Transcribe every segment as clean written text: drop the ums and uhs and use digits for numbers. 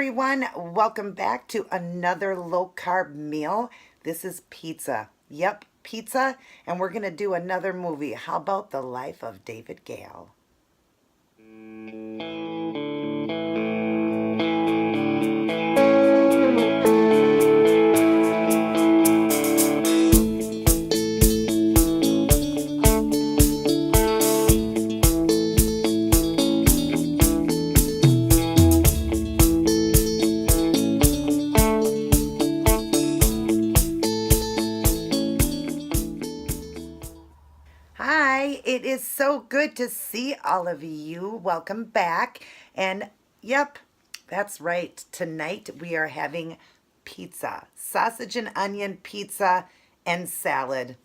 everyone. Welcome back to another low carb meal. This is pizza. Yep, pizza. And we're going to do another movie. How about The Life of David Gale? Hi, it is so good to see all of you. Welcome back. And yep, that's right. Tonight we are having pizza, sausage and onion pizza and salad.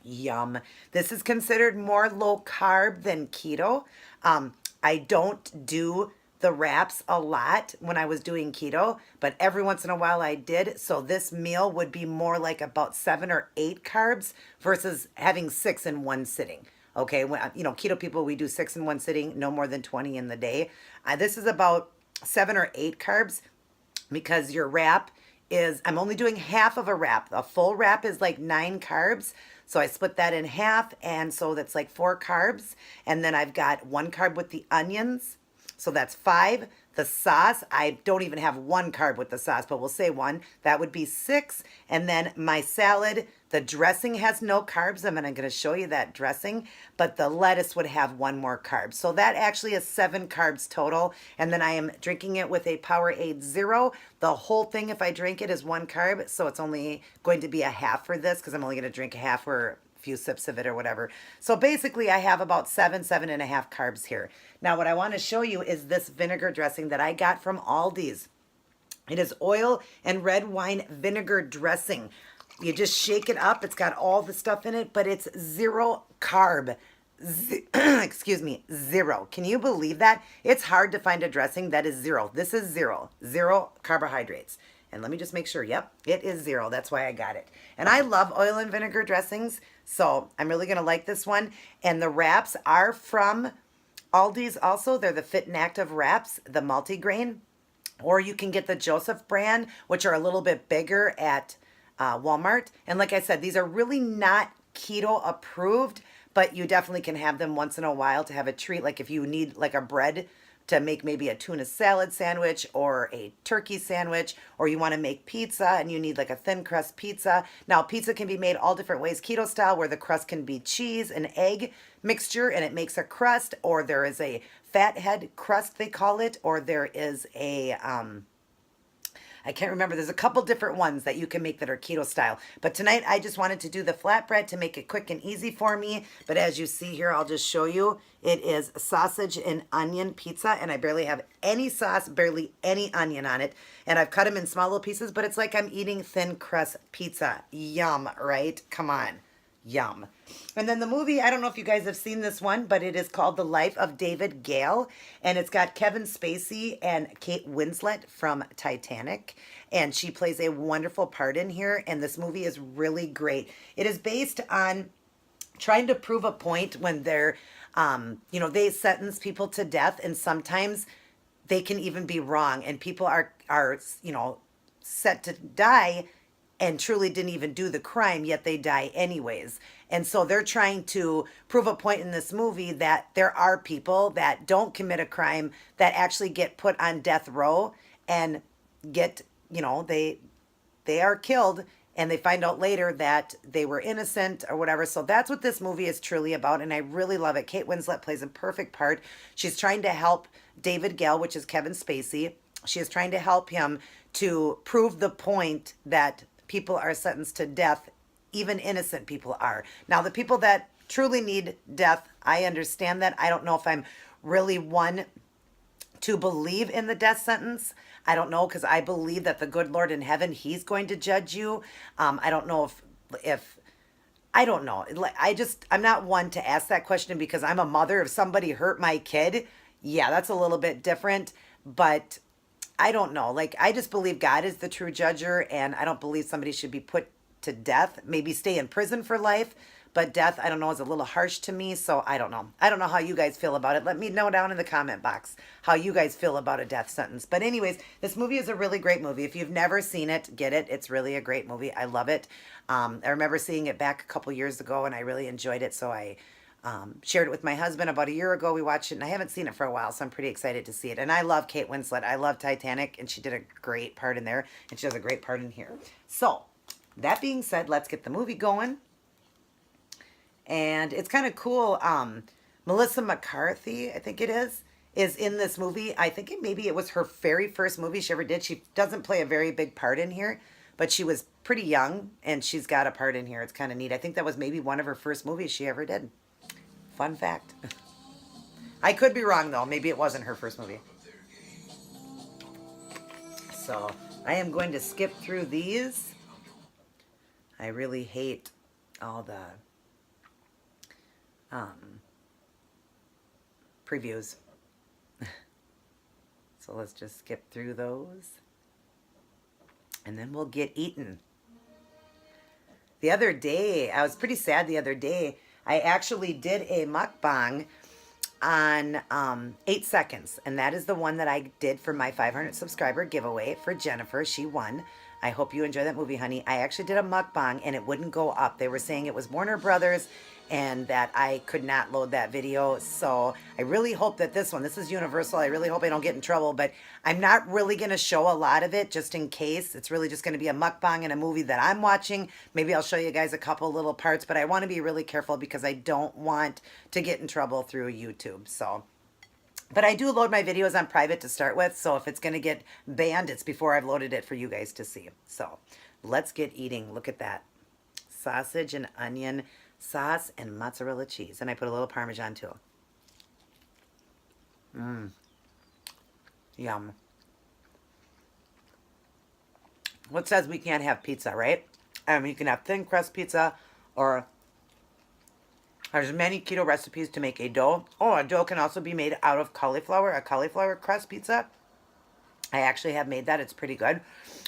Yum. This is considered more low carb than keto. I don't do the wraps a lot when I was doing keto, but every once in a while I did. So this meal would be more like about 7 or 8 carbs versus having 6 in one sitting. Okay, when, keto people, we do 6 in one sitting, no more than 20 in the day. This is about 7 or 8 carbs because your wrap is, I'm only doing half of a wrap. A full wrap is like 9 carbs. So I split that in half, and so that's like 4 carbs. And then I've got 1 carb with the onions. So that's 5. The sauce, I don't even have 1 carb with the sauce, but we'll say 1. That would be 6. And then my salad, the dressing has no carbs. I'm going to show you that dressing, but the lettuce would have 1 more carb. So that actually is 7 carbs total. And then I am drinking it with a Powerade Zero. The whole thing, if I drink it, is 1 carb. So it's only going to be a half for this because I'm only going to drink a half or few sips of it or whatever. So basically I have about 7.5 carbs here. Now what I want to show you is this vinegar dressing that I got from Aldi's. It is oil and red wine vinegar dressing. You just shake it up. It's got all the stuff in it, but it's 0 carb. Excuse me, 0. Can you believe that? It's hard to find a dressing that is 0. This is 0. 0 carbohydrates. And let me just make sure. Yep, it is 0. That's why I got it. And I love oil and vinegar dressings, so I'm really going to like this one. And the wraps are from Aldi's also. They're the Fit and Active wraps, the multigrain. Or you can get the Joseph brand, which are a little bit bigger at Walmart. And like I said, these are really not keto approved, but you definitely can have them once in a while to have a treat. Like if you need like a bread to make maybe a tuna salad sandwich or a turkey sandwich, or you want to make pizza and you need like a thin crust pizza. Now, pizza can be made all different ways, keto style, where the crust can be cheese and egg mixture and it makes a crust, or there is a fathead crust, they call it, or there is a, I can't remember. There's a couple different ones that you can make that are keto style. But tonight I just wanted to do the flatbread to make it quick and easy for me. But as you see here, I'll just show you. It is sausage and onion pizza, and I barely have any sauce, barely any onion on it. And I've cut them in small little pieces, but it's like I'm eating thin crust pizza. Yum, right? Come on. Yum. And then the movie, I don't know if you guys have seen this one, but it is called The Life of David Gale. And it's got Kevin Spacey and Kate Winslet from Titanic. And she plays a wonderful part in here. And this movie is really great. It is based on trying to prove a point when they're, they sentence people to death. And sometimes they can even be wrong. And people are set to die and truly didn't even do the crime, yet they die anyways. And so they're trying to prove a point in this movie that there are people that don't commit a crime that actually get put on death row and get, they are killed, and they find out later that they were innocent or whatever. So that's what this movie is truly about, and I really love it. Kate Winslet plays a perfect part. She's trying to help David Gale, which is Kevin Spacey. She is trying to help him to prove the point that people are sentenced to death, even innocent people are. Now, the people that truly need death, I understand that. I don't know if I'm really one to believe in the death sentence. I don't know, because I believe that the good Lord in heaven, he's going to judge you. I don't know if I don't know. I'm not one to ask that question because I'm a mother. If somebody hurt my kid, yeah, that's a little bit different. But I don't know. I just believe God is the true judger, and I don't believe somebody should be put to death, maybe stay in prison for life. but death, I don't know, is a little harsh to me, so I don't know. I don't know how you guys feel about it. Let me know down in the comment box how you guys feel about a death sentence. But anyways, this movie is a really great movie. If you've never seen it, get it. It's really a great movie. I love it. I remember seeing it back a couple years ago, and I really enjoyed it, so I shared it with my husband about a year ago. We watched it, and I haven't seen it for a while, so I'm pretty excited to see it. And I love Kate Winslet. I love Titanic, and she did a great part in there, and she does a great part in here. So, that being said, let's get the movie going. And it's kind of cool. Melissa McCarthy, I think it is in this movie. I think maybe it was her very first movie she ever did. She doesn't play a very big part in here, but she was pretty young, and she's got a part in here. It's kind of neat. I think that was maybe one of her first movies she ever did. Fun fact. I could be wrong, though. Maybe it wasn't her first movie. So, I am going to skip through these. I really hate all the previews. So, let's just skip through those. And then we'll get eaten. The other day, I was pretty sad the other day. I actually did a mukbang on 8 seconds. And that is the one that I did for my 500 subscriber giveaway for Jennifer. She won. I hope you enjoy that movie, honey. I actually did a mukbang and it wouldn't go up. They were saying it was Warner Brothers and that I could not load that video. So I really hope that this one, this is Universal. I really hope I don't get in trouble, but I'm not really going to show a lot of it just in case. It's really just going to be a mukbang and a movie that I'm watching. Maybe I'll show you guys a couple little parts, but I want to be really careful because I don't want to get in trouble through YouTube. So, but I do load my videos on private to start with. So if it's going to get banned, it's before I've loaded it for you guys to see. So let's get eating. Look at that. Sausage and onion sauce and mozzarella cheese. And I put a little Parmesan too. Yum. What says we can't have pizza, right? You can have thin crust pizza, or there's many keto recipes to make a dough. Oh, a dough can also be made out of cauliflower, a cauliflower crust pizza. I actually have made that. It's pretty good.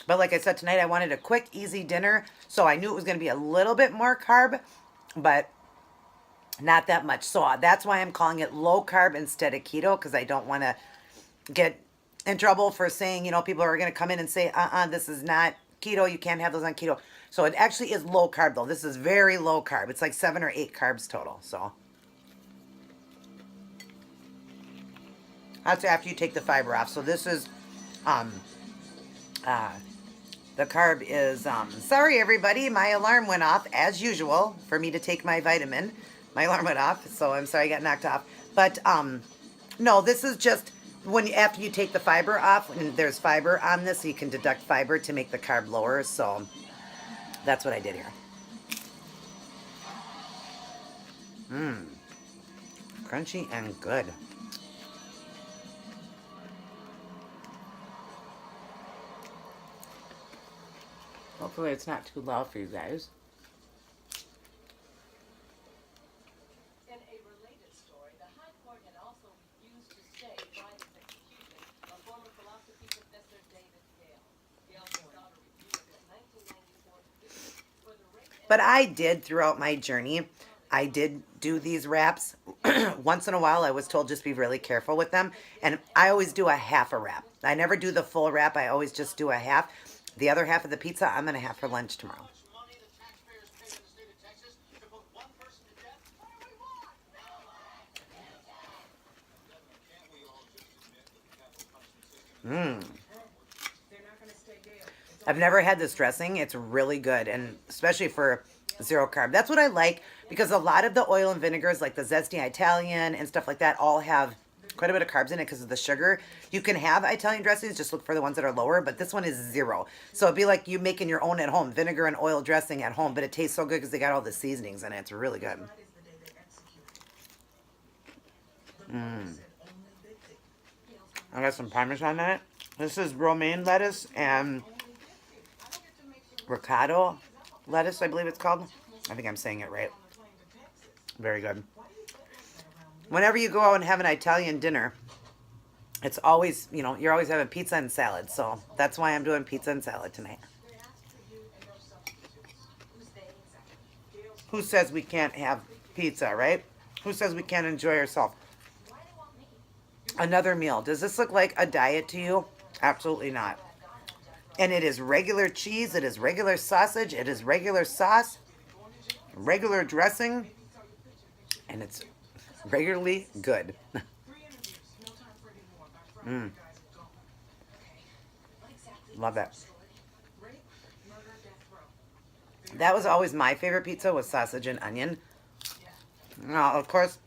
But like I said, tonight I wanted a quick, easy dinner. So I knew it was going to be a little bit more carb, but not that much. So that's why I'm calling it low carb instead of keto, because I don't want to get in trouble for saying, you know, people are going to come in and say, this is not keto. You can't have those on keto. So it actually is low carb, though. This is very low carb. It's like 7 or 8 carbs total. So that's after you take the fiber off. So this is, the carb is, sorry everybody, my alarm went off as usual for me to take my vitamin. My alarm went off, so I'm sorry I got knocked off. But, no, this is just after you take the fiber off, and there's fiber on this, so you can deduct fiber to make the carb lower. So that's what I did here. Crunchy and good. Hopefully it's not too loud for you guys. In a related story, the High Court had also refused to stay Biden's execution of former philosophy professor David Gale. Gale sought a review of his 1994 petition for the rape. But I did, throughout my journey, I did do these wraps. Once in a while, I was told just be really careful with them. And I always do a half a wrap. I never do the full wrap. I always just do a half. The other half of the pizza, I'm going to have for lunch tomorrow. I've never had this dressing. It's really good, and especially for zero carb. That's what I like, because a lot of the oil and vinegars, like the Zesty Italian and stuff like that, all have quite a bit of carbs in it because of the sugar. You can have Italian dressings, just look for the ones that are lower, but this one is 0. So it'd be like you making your own at home, vinegar and oil dressing at home, but it tastes so good because they got all the seasonings in it. It's really good. I got some Parmesan in it. This is romaine lettuce and ricotta lettuce, I believe it's called. I think I'm saying it right. Very good. Whenever you go out and have an Italian dinner, it's always, you know, you're always having pizza and salad. So that's why I'm doing pizza and salad tonight. Who says we can't have pizza, right? Who says we can't enjoy ourselves? Another meal. Does this look like a diet to you? Absolutely not. And it is regular cheese, it is regular sausage, it is regular sauce, regular dressing, and it's regularly good. Mm. Love that. That was always my favorite pizza, was sausage and onion. Now, of course,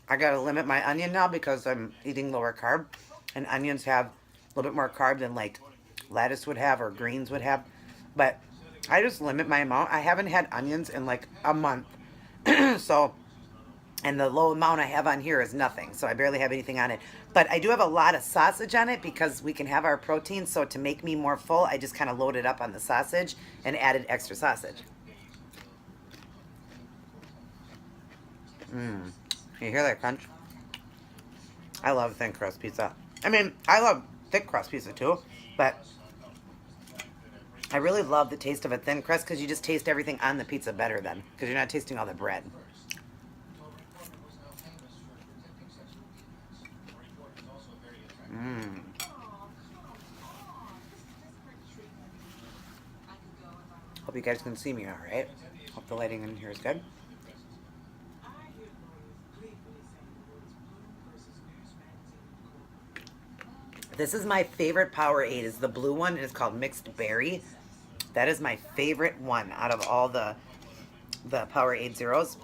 I gotta limit my onion now because I'm eating lower carb, and onions have a little bit more carb than like lettuce would have or greens would have. But I just limit my amount. I haven't had onions in like a month. So, and the low amount I have on here is nothing. So I barely have anything on it. But I do have a lot of sausage on it because we can have our protein. So to make me more full, I just kind of loaded up on the sausage and added extra sausage. Mmm. You hear that crunch? I love thin crust pizza. I mean, I love thick crust pizza too, but I really love the taste of a thin crust because you just taste everything on the pizza better then, because you're not tasting all the bread. Mmm. Hope you guys can see me all right. Hope the lighting in here is good. This is my favorite Powerade, is the blue one, and it's called Mixed Berry. That is my favorite one out of all the Powerade Zeros.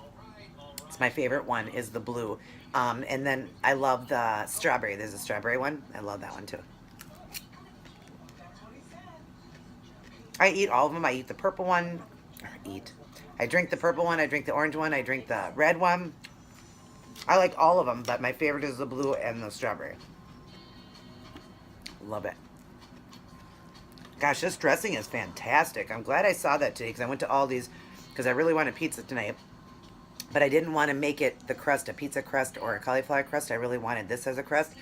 It's my favorite one, is the blue. And then I love the strawberry. There's a strawberry one. I love that one too. I eat all of them. I eat the purple one. I drink the purple one. I drink the orange one. I drink the red one. I like all of them, but my favorite is the blue and the strawberry. Love it. Gosh, this dressing is fantastic. I'm glad I saw that today because I went to Aldi's because I really wanted pizza tonight. But I didn't want to make it the crust, a pizza crust or a cauliflower crust. I really wanted this as a crust.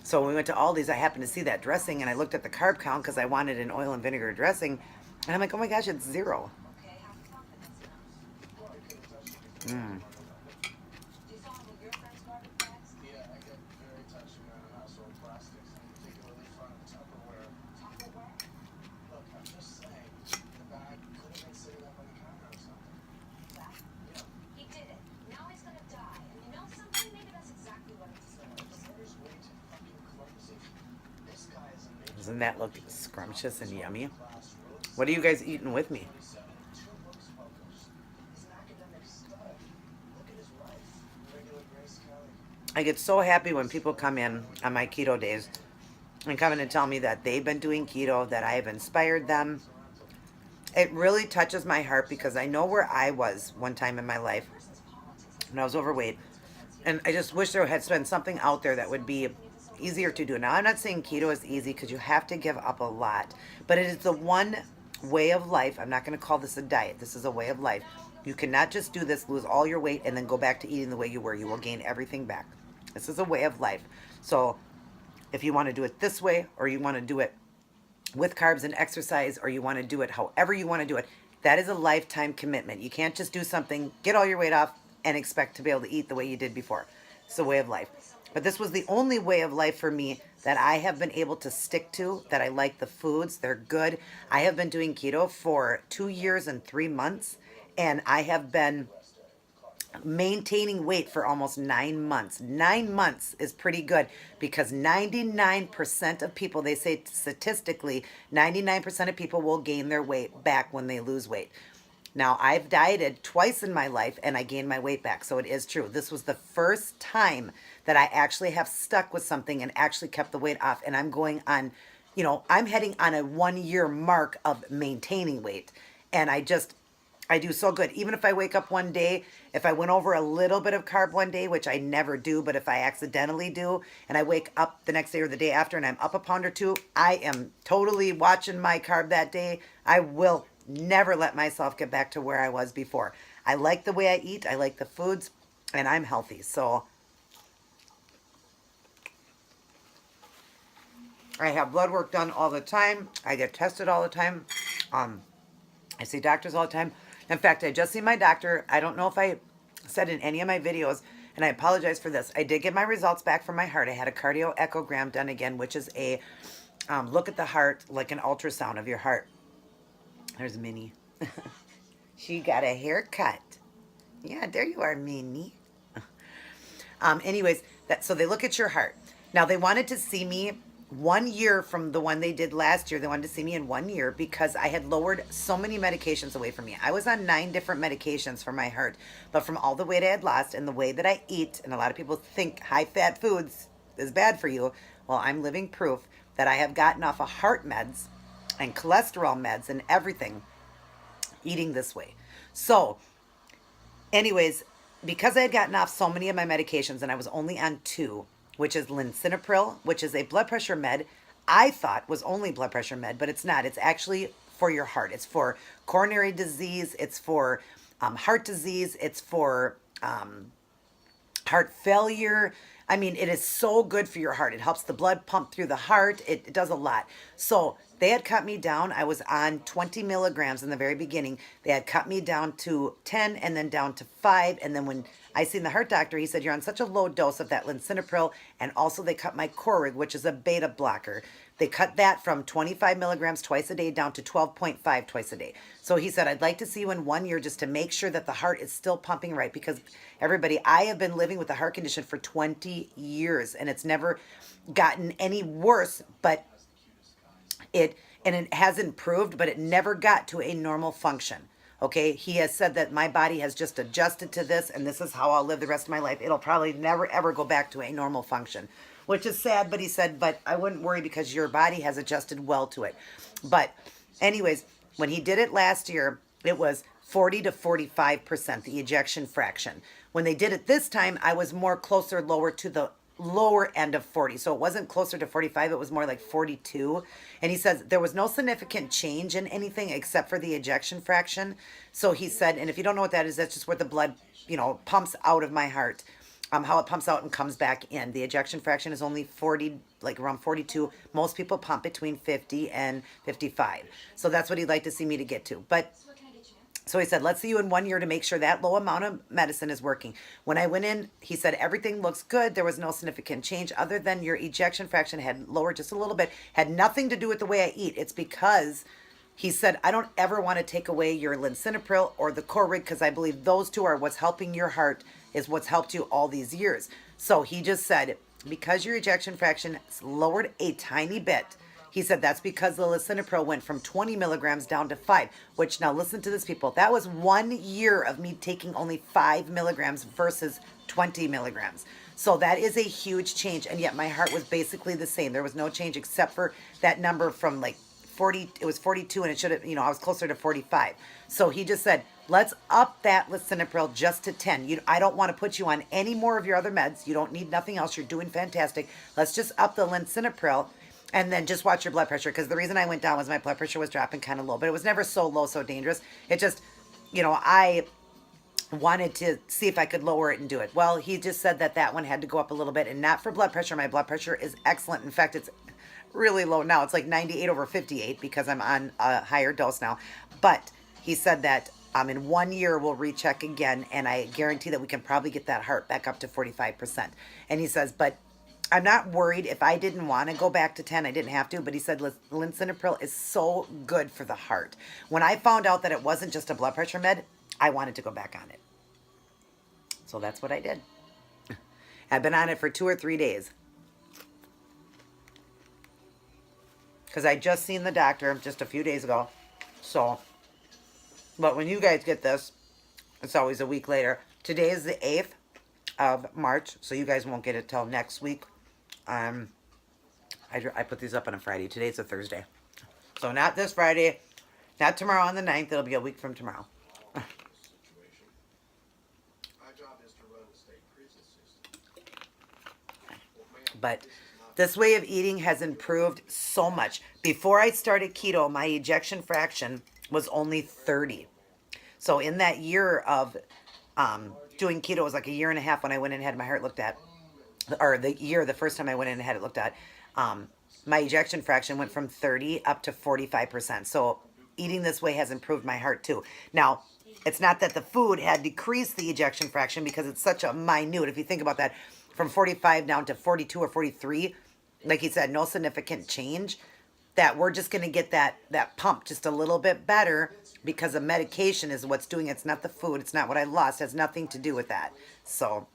So when we went to Aldi's, I happened to see that dressing and I looked at the carb count because I wanted an oil and vinegar dressing. And I'm like, oh my gosh, it's 0. Mmm. Doesn't that look scrumptious and yummy? What are you guys eating with me? I get so happy when people come in on my keto days and come in and tell me that they've been doing keto, that I have inspired them. It really touches my heart because I know where I was one time in my life when I was overweight. And I just wish there had been something out there that would be easier to do. Now, I'm not saying keto is easy because you have to give up a lot. But it is the one way of life. I'm not going to call this a diet. This is a way of life. You cannot just do this, lose all your weight, and then go back to eating the way you were. You will gain everything back. This is a way of life. So if you want to do it this way, or you want to do it with carbs and exercise, or you want to do it however you want to do it, that is a lifetime commitment. You can't just do something, get all your weight off, and expect to be able to eat the way you did before. It's a way of life. But this was the only way of life for me that I have been able to stick to, that I like the foods. They're good. I have been doing keto for 2 years and 3 months, and I have been maintaining weight for almost 9 months. 9 months is pretty good because 99% of people, they say statistically, 99% of people will gain their weight back when they lose weight. Now, I've dieted twice in my life and I gained my weight back, so it is true. This was the first time that I actually have stuck with something and actually kept the weight off, and I'm going on, I'm heading on a 1-year mark of maintaining weight, and I do so good. Even if I wake up one day, if I went over a little bit of carb one day, which I never do, but if I accidentally do, and I wake up the next day or the day after and I'm up a pound or 2, I am totally watching my carb that day. I will never let myself get back to where I was before. I like the way I eat. I like the foods, and I'm healthy. So I have blood work done all the time. I get tested all the time. I see doctors all the time. In fact, I just seen my doctor. I don't know if I said in any of my videos, and I apologize for this. I did get my results back from my heart. I had a cardio echogram done again, which is a look at the heart, like an ultrasound of your heart. There's Minnie. She got a haircut. Yeah, there you are, Minnie. Anyways, so they look at your heart. Now they wanted to see me 1 year from the one they did last year. They wanted to see me in 1 year because I had lowered so many medications away from me. I was on 9 different medications for my heart, but from all the weight I had lost and the way that I eat, and a lot of people think high fat foods is bad for you. Well, I'm living proof that I have gotten off of heart meds and cholesterol meds and everything eating this way. So anyways, because I had gotten off so many of my medications and I was only on 2, which is lisinopril, which is a blood pressure med, I thought was only blood pressure med, but it's not. It's actually for your heart. It's for coronary disease. It's for heart disease. It's for heart failure. I mean, it is so good for your heart. It helps the blood pump through the heart. It does a lot. So they had cut me down. I was on 20 milligrams in the very beginning. They had cut me down to 10 and then down to 5. And then when I seen the heart doctor, he said, you're on such a low dose of that lisinopril. And also they cut my Corig, which is a beta blocker. They cut that from 25 milligrams twice a day down to 12.5 twice a day. So he said, I'd like to see you in 1 year just to make sure that the heart is still pumping right. Because everybody, I have been living with a heart condition for 20 years and it's never gotten any worse, but it has improved, but it never got to a normal function. Okay, he has said that my body has just adjusted to this and this is how I'll live the rest of my life. It'll probably never ever go back to a normal function, which is sad, but he said, but I wouldn't worry because your body has adjusted well to it. But anyways, when he did it last year, it was 40 to 45%, the ejection fraction. When they did it this time, I was more closer, lower to the lower end of 40. So it wasn't closer to 45, it was more like 42. And he says there was no significant change in anything except for the ejection fraction. So he said, and if you don't know what that is, that's just where the blood, pumps out of my heart. How it pumps out and comes back in. The ejection fraction is only 40, like around 42. Most people pump between 50 and 55. So that's what he'd like to see me to get to. But so he said, let's see you in 1 year to make sure that low amount of medicine is working. When I went in, he said, everything looks good. There was no significant change other than your ejection fraction had lowered just a little bit. Had nothing to do with the way I eat. It's because he said, I don't ever want to take away your lisinopril or the Corig because I believe those two are what's helping your heart, is what's helped you all these years. So he just said, because your ejection fraction lowered a tiny bit, he said that's because the lisinopril went from 20 milligrams down to 5, which now listen to this, people. That was 1 year of me taking only 5 milligrams versus 20 milligrams. So that is a huge change. And yet my heart was basically the same. There was no change except for that number from like 40, it was 42 and it should have, I was closer to 45. So he just said, let's up that lisinopril just to 10. I don't want to put you on any more of your other meds. You don't need nothing else. You're doing fantastic. Let's just up the lisinopril and then just watch your blood pressure. Because the reason I went down was my blood pressure was dropping kind of low, but it was never so low, so dangerous. It just, I wanted to see if I could lower it and do it. Well, he just said that one had to go up a little bit, and not for blood pressure. My blood pressure is excellent. In fact, it's really low now. It's like 98 over 58 because I'm on a higher dose now. But he said that in 1 year we'll recheck again, and I guarantee that we can probably get that heart back up to 45%. And he says, but I'm not worried. If I didn't want to go back to 10, I didn't have to. But he said lisinopril is so good for the heart. When I found out that it wasn't just a blood pressure med, I wanted to go back on it. So that's what I did. I've been on it for 2 or 3 days. Because I just seen the doctor just a few days ago. So, but when you guys get this, it's always a week later. Today is the 8th of March, so you guys won't get it till next week. I put these up on a Friday. Today's a Thursday. So not this Friday, not tomorrow on the 9th. It'll be a week from tomorrow. But this way of eating has improved so much. Before I started keto, my ejection fraction was only 30. So in that year of doing keto, it was like a year and a half when I went in and had my heart looked at, or the first time I went in and had it looked at, my ejection fraction went from 30 up to 45%. So eating this way has improved my heart too. Now, It's not that the food had decreased the ejection fraction because it's such a minute. If you think about that, from 45 down to 42 or 43, like he said, no significant change. That we're just going to get that pump just a little bit better because the medication is what's doing it. It's not the food. It's not what I lost. It has nothing to do with that. So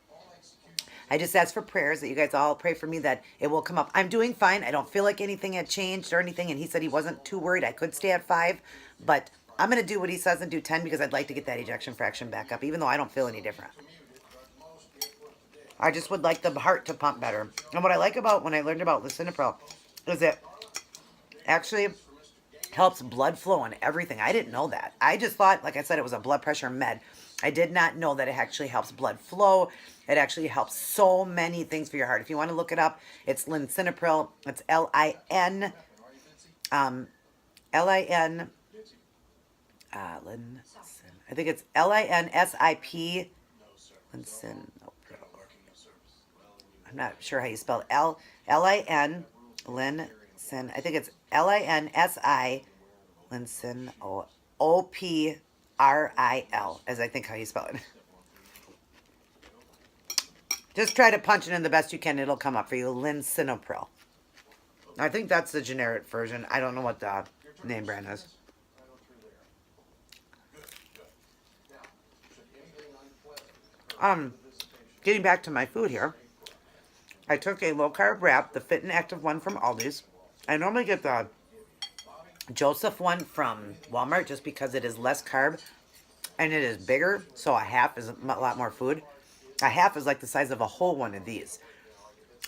I just ask for prayers that you guys all pray for me that it will come up. I'm doing fine. I don't feel like anything had changed or anything. And he said he wasn't too worried. I could stay at 5, but I'm going to do what he says and do 10 because I'd like to get that ejection fraction back up, even though I don't feel any different. I just would like the heart to pump better. And what I like about when I learned about lisinopril is it actually helps blood flow and everything. I didn't know that. I just thought, like I said, it was a blood pressure med. I did not know that it actually helps blood flow. It actually helps so many things for your heart. If you want to look it up, it's lisinopril. It's L-I-N, L-I-N, I think it's L-I-N-S-I-P, lisinopril. I'm not sure how you spell it. L-I-N, Linsin. I think it's L-I-N-S-I, Linsin, O-P-R-I-L, as I think how you spell it. Just try to punch it in the best you can. It'll come up for you. Lisinopril. I think that's the generic version. I don't know what the name brand is. Getting back to my food here. I took a low-carb wrap, the Fit and Active one from Aldi's. I normally get the Joseph one from Walmart just because it is less carb and it is bigger, so a half is a lot more food. A half is like the size of a whole one of these.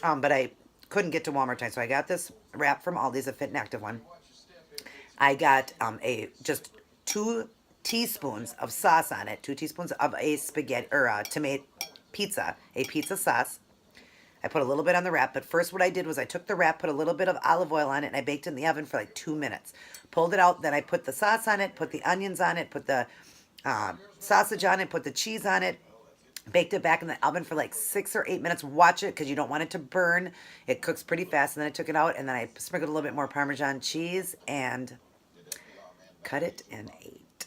But I couldn't get to Walmart time, so I got this wrap from Aldi's, a Fit and Active one. I got just 2 teaspoons of sauce on it, 2 teaspoons of a spaghetti or a tomato pizza, a pizza sauce. I put a little bit on the wrap, but first what I did was I took the wrap, put a little bit of olive oil on it, and I baked it in the oven for like 2 minutes. Pulled it out, then I put the sauce on it, put the onions on it, put the sausage on it, put the cheese on it, baked it back in the oven for like 6 or 8 minutes. Watch it because you don't want it to burn. It cooks pretty fast. And then I took it out and then I sprinkled a little bit more Parmesan cheese and cut it and ate.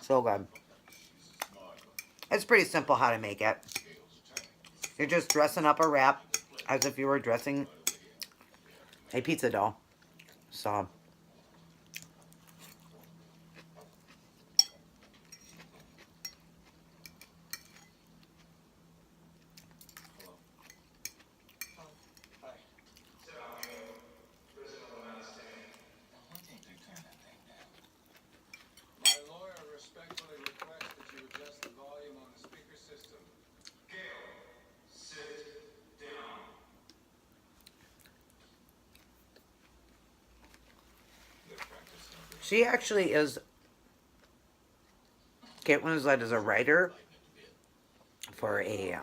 So good. It's pretty simple how to make it. You're just dressing up a wrap as if you were dressing a pizza dough. So she actually is, Kate Winslet is a writer for a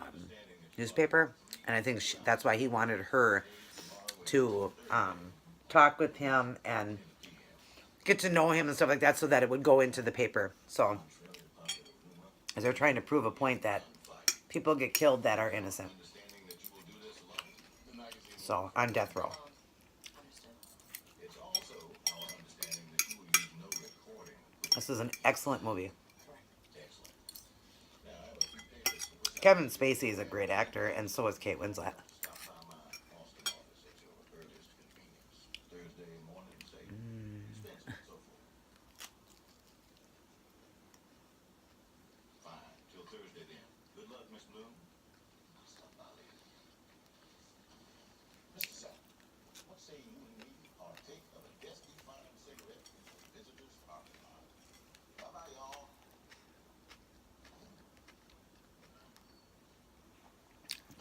newspaper, and I think that's why he wanted her to talk with him and get to know him and stuff like that so that it would go into the paper. So, as they're trying to prove a point that people get killed that are innocent. So, on death row. This is an excellent movie. Kevin Spacey is a great actor, and so is Kate Winslet.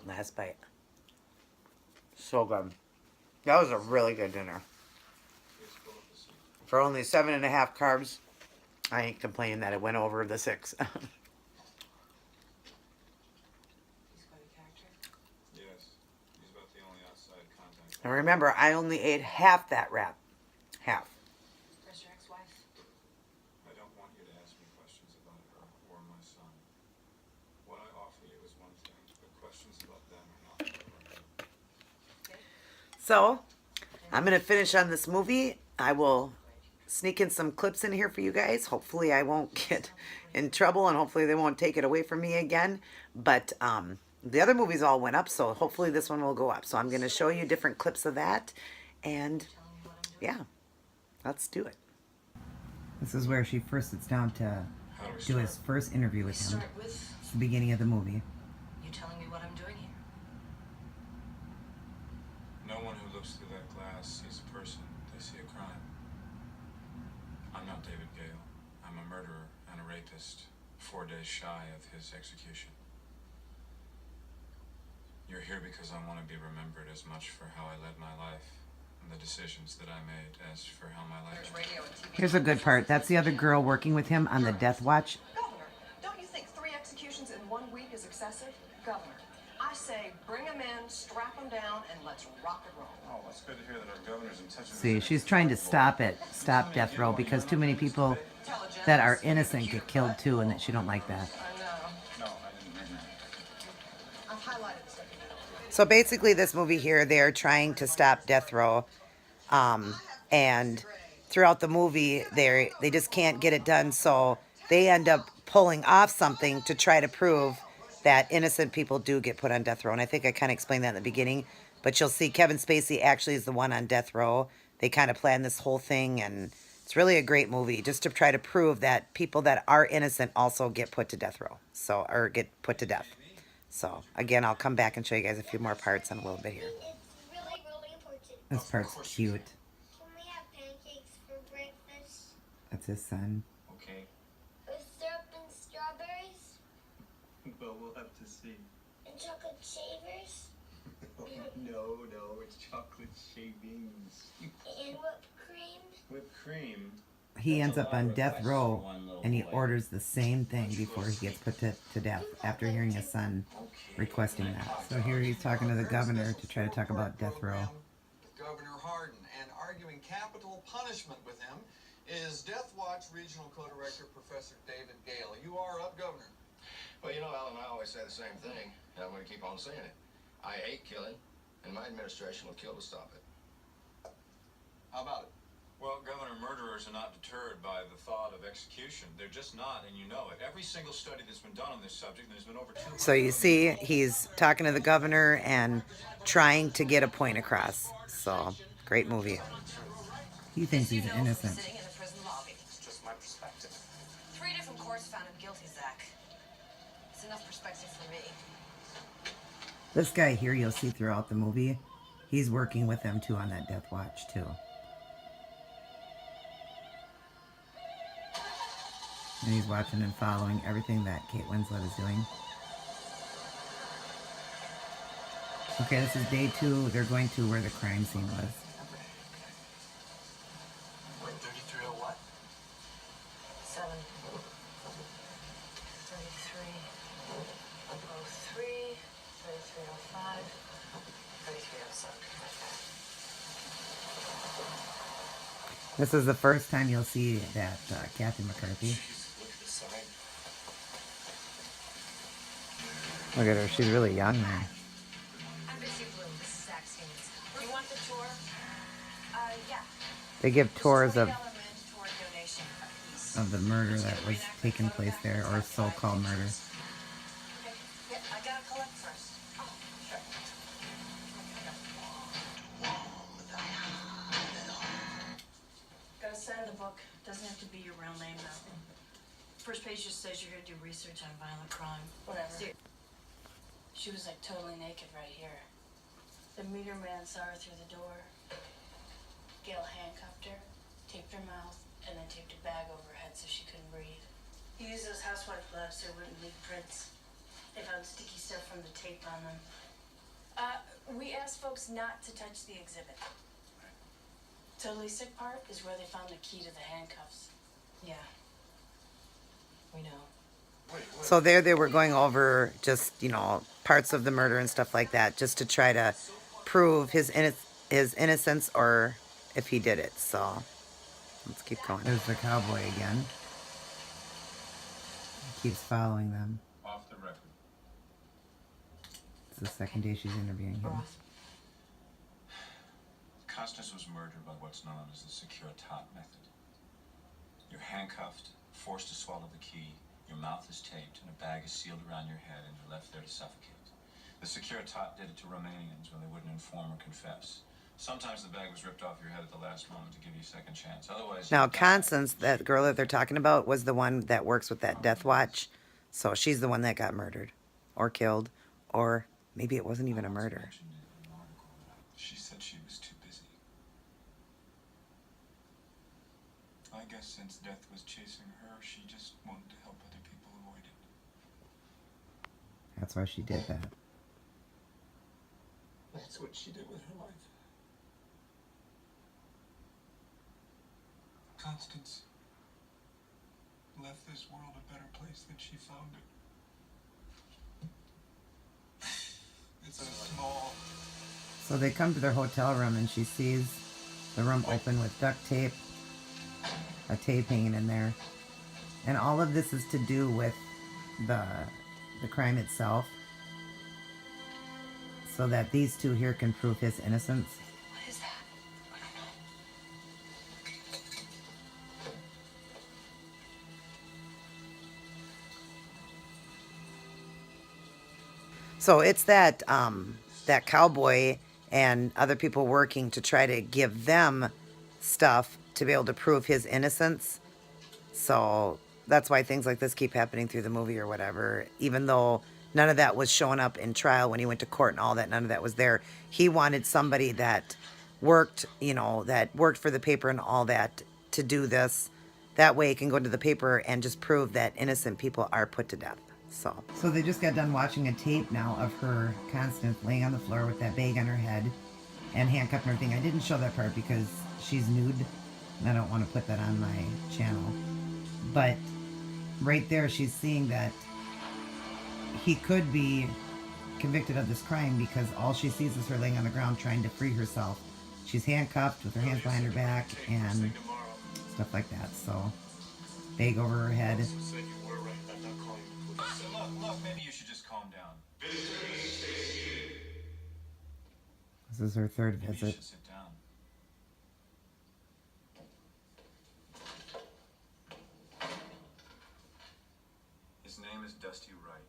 Last bite. So good. That was a really good dinner. For only 7.5 carbs, I ain't complaining that it went over the 6. And remember, I only ate half that wrap. Half. Where's your ex-wife? I don't want you to ask me questions about her or my son. What I offer you is one thing, but questions about them are not. So, I'm going to finish on this movie. I will sneak in some clips in here for you guys. Hopefully I won't get in trouble, and hopefully they won't take it away from me again. But the other movies all went up, so hopefully this one will go up. So I'm going to show you different clips of that. And yeah, let's do it. This is where she first sits down to do his first interview with him. It's the beginning of the movie. You telling me what I'm doing here? No one who looks through that glass sees a person, they see a crime. I'm not David Gale. I'm a murderer and a rapist, 4 days shy of his execution. You're here because I want to be remembered as much for how I led my life and the decisions that I made as for how my life There's radio and TV. Here's a good part. That's the other girl working with him on the death watch. Governor, don't you think 3 executions in 1 week is excessive? Governor, I say bring them in, strap them down, and let's rock and roll. Oh, it's good to hear that our governor's intention. See, she's trying to stop death row, because too many people that are innocent get killed too, and that she don't like that. I know. No, I didn't mean that. I've highlighted this. So basically this movie here, they're trying to stop death row. And throughout the movie, they just can't get it done, so they end up pulling off something to try to prove that innocent people do get put on death row. And I think I kind of explained that in the beginning, but you'll see Kevin Spacey actually is the one on death row. They kind of planned this whole thing, and it's really a great movie just to try to prove that people that are innocent also get put to death row, so, or get put to death. So again, I'll come back and show you guys a few more parts in a little bit here. It's really, really important. This part's cute. Can we have pancakes for breakfast? That's his son. Okay. With syrup and strawberries? Well, we'll have to see. And chocolate shavers? No, it's chocolate shavings. And whipped cream? Whipped cream. He ends up on death row, and he orders the same thing before he gets put to death after hearing his son requesting that. So here he's talking to the governor to try to talk about death row. Governor Hardin, and arguing capital punishment with him is Death Watch Regional Co-Director Professor David Gale. You are up, Governor. Well, you know, Alan, I always say the same thing, and I'm going to keep on saying it. I hate killing, and my administration will kill to stop it. How about it? Well, Governor, murderers are not deterred by the thought of execution. They're just not, and you know it. Every single study that's been done on this subject, and there's been over 200. So you see, he's talking to the governor and trying to get a point across. So, great movie. He thinks he's innocent. Sitting in the prison lobby. It's just my perspective. 3 different courts found him guilty, Zach. It's enough perspective for me. This guy here, you'll see throughout the movie, he's working with them too on that death watch too. And he's watching and following everything that Kate Winslet is doing. Okay, this is day 2. They're going to where the crime scene was. Wait, 33 or what? 7. 33. 03. 3305. 3307. This is the first time you'll see that Kathy McCarthy. Look at the sign. Look at her, she's really young there. I'm busy Bloom. This is Zach Stevens. You want the tour? Yeah. They give tours $20 of mandatory donation apiece. the murder that was taking place there, or so-called murder. Okay. Yeah, I gotta collect first. Oh, sure. Gotta sign the book. Doesn't have to be your real name though. First page just says you're gonna do research on violent crime. Whatever. See, she was like totally naked right here. The meter man saw her through the door. Gale handcuffed her, taped her mouth, and then taped a bag over her head so she couldn't breathe. He used those housewife gloves so it wouldn't leave prints. They found sticky stuff from the tape on them. We asked folks not to touch the exhibit. Totally sick part is where they found the key to the handcuffs. Yeah. We know. So there they were going over just, you know, parts of the murder and stuff like that, just to try to prove his innocence, or if he did it. So let's keep going. There's the cowboy again. He keeps following them. Off the record. It's the second day she's interviewing him. Costas was murdered by what's known as the secure top method. You're handcuffed, forced to swallow the key, your mouth is taped, and a bag is sealed around your head, and you're left there to suffocate. The Securitat did it to Romanians when they wouldn't inform or confess. Sometimes the bag was ripped off your head at the last moment to give you a second chance. Otherwise, Now, you'd die. Constance, that girl that they're talking about, was the one that works with that death watch. So she's the one that got murdered or killed, or maybe it wasn't even a murder. Mentioned it in an article. She said she was too busy. I guess since death was chasing her, she just wanted to help other people avoid it. That's why she did that. That's what she did with her life. Constance left this world a better place than she found it. It's a small... So they come to their hotel room and she sees the room open with duct tape, a tape hanging in there. And all of this is to do with the crime itself, so that these two here can prove his innocence. What is that? I don't know. So it's that that cowboy and other people working to try to give them stuff to be able to prove his innocence. So that's why things like this keep happening through the movie or whatever, even though none of that was showing up in trial when he went to court and all that. None of that was there. He wanted somebody that worked, you know, that worked for the paper and all that to do this. That way it can go to the paper and just prove that innocent people are put to death. So they just got done watching a tape now of her, Constance, laying on the floor with that bag on her head and handcuffed and everything. I didn't show that part because she's nude and I don't want to put that on my channel. But right there, she's seeing that he could be convicted of this crime because all she sees is her laying on the ground trying to free herself. She's handcuffed with her hands behind her back and stuff like that. So, bag over her head. Look, maybe you should just calm down. This is her third Maybe you visit. should sit down. His name is Dusty Wright.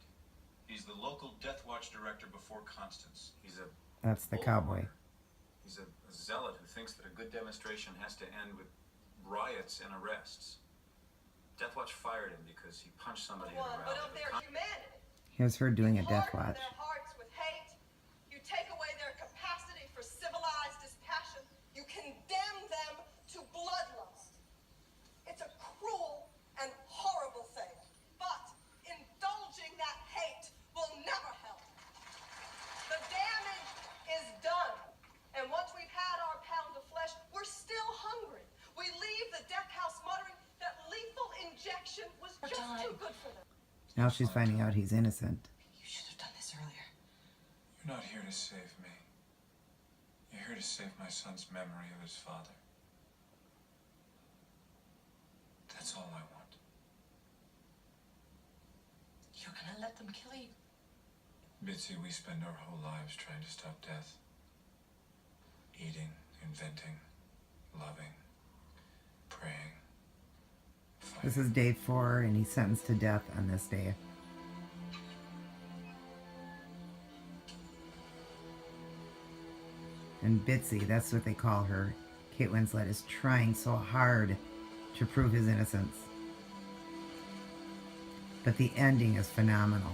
He's the local Death Watch director before Constance. He's a That's the cowboy. He's a zealot who thinks that a good demonstration has to end with riots and arrests. Death Watch fired him because he punched somebody at a But rally. of their humanity. Here's her doing a You death harden watch. their hearts with hate. You take away their capacity for civilized dispassion. You condemn them to bloodlust. It's a cruel and horrible thing. But indulging that hate will never help. The damage is done. And once we've had our pound of flesh, we're still hungry. We leave the death house muttering that lethal injection was just too good for them. Now she's finding out he's innocent. You should have done this earlier. You're not here to save me. You're here to save my son's memory of his father. That's all I want. You're gonna let them kill you? Bitsy, we spend our whole lives trying to stop death. Eating, inventing, loving, praying, fighting. This is day 4 and he's sentenced to death on this day. And Bitsy, that's what they call her, Kate Winslet, is trying so hard to prove his innocence. But the ending is phenomenal.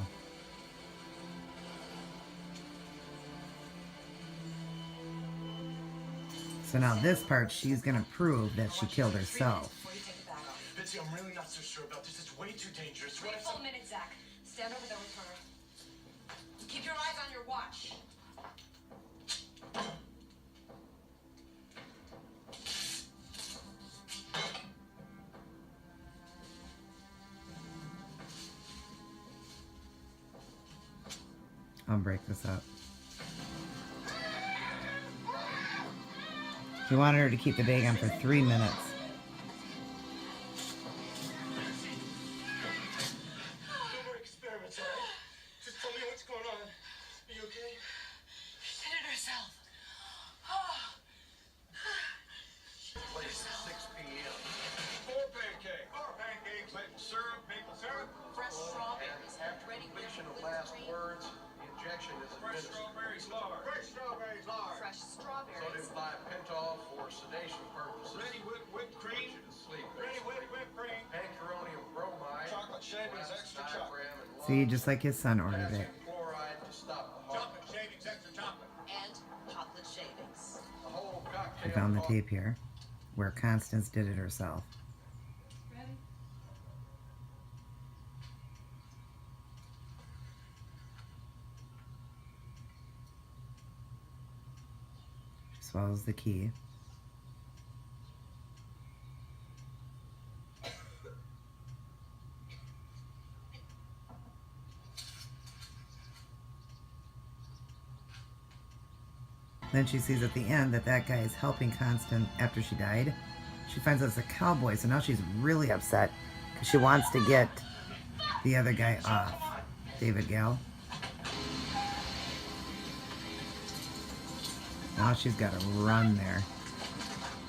So now this part, she's going to prove that she killed herself. Before you take the bag off. Bitsy, I'm really not so sure about this. It's way too dangerous. Wait a full minute, Zach. Stand over there with her. Keep your eyes on your watch. I'll break this up. He wanted her to keep the bag on for 3 minutes. No more experiments, all right? Just tell me what's going on. Are you okay? She did it herself. Place 6 p.m. 4 pancakes. Fresh strawberries large. Fresh strawberries large. Fresh strawberries. Sodium thiopental for sedation purposes. Ready whipped cream. Put you to sleep. Ready whipped cream. Pancuronium bromide. Chocolate shavings, extra chocolate. See, just like his son ordered it. Potassium chloride to stop the heart. Chocolate shavings, extra chocolate. And chocolate shavings. The whole cocktail. I found the tape here where Constance did it herself. Ready? She swallows the key. Then she sees at the end that that guy is helping Constance after she died. She finds out it's a cowboy, so now she's really upset because she wants to get the other guy off, David Gale. Now she's got to run there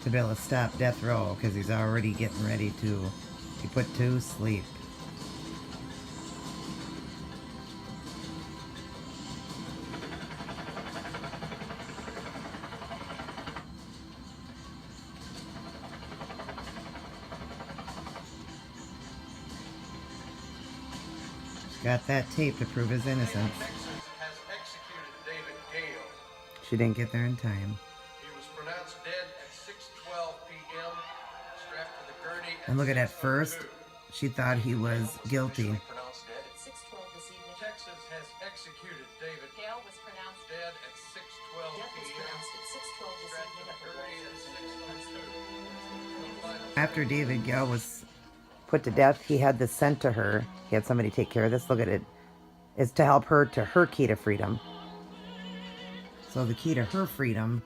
to be able to stop death row because he's already getting ready to be put to sleep. Got that tape to prove his innocence. Texas has executed David Gale. She didn't get there in time. He was pronounced dead at 6:12 p.m. strapped to the gurney. And look at first, 6:02. she thought he was guilty. Pronounced dead at 6:12 this evening. Texas has executed David Gale was pronounced dead at 6:12 Death was p.m. pronounced at 6:12 this strapped evening to at the the gurney Walters. at 6:02. After David Gale was put to death, he had this sent to her. He had somebody take care of this. Look at it. It's to help her to her key to freedom. So the key to her freedom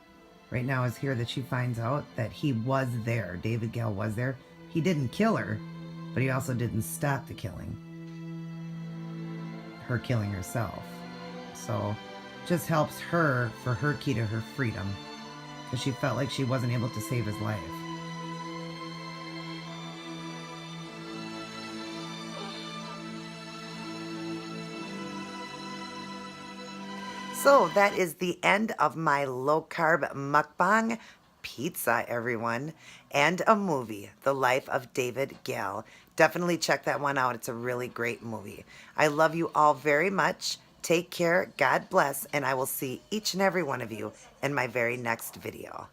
right now is here that she finds out that he was there. David Gale was there. He didn't kill her, but he also didn't stop the killing. Her killing herself. So just helps her for her key to her freedom because she felt like she wasn't able to save his life. So that is the end of my low-carb mukbang pizza, everyone, and a movie, The Life of David Gale. Definitely check that one out. It's a really great movie. I love you all very much. Take care, God bless, and I will see each and every one of you in my very next video.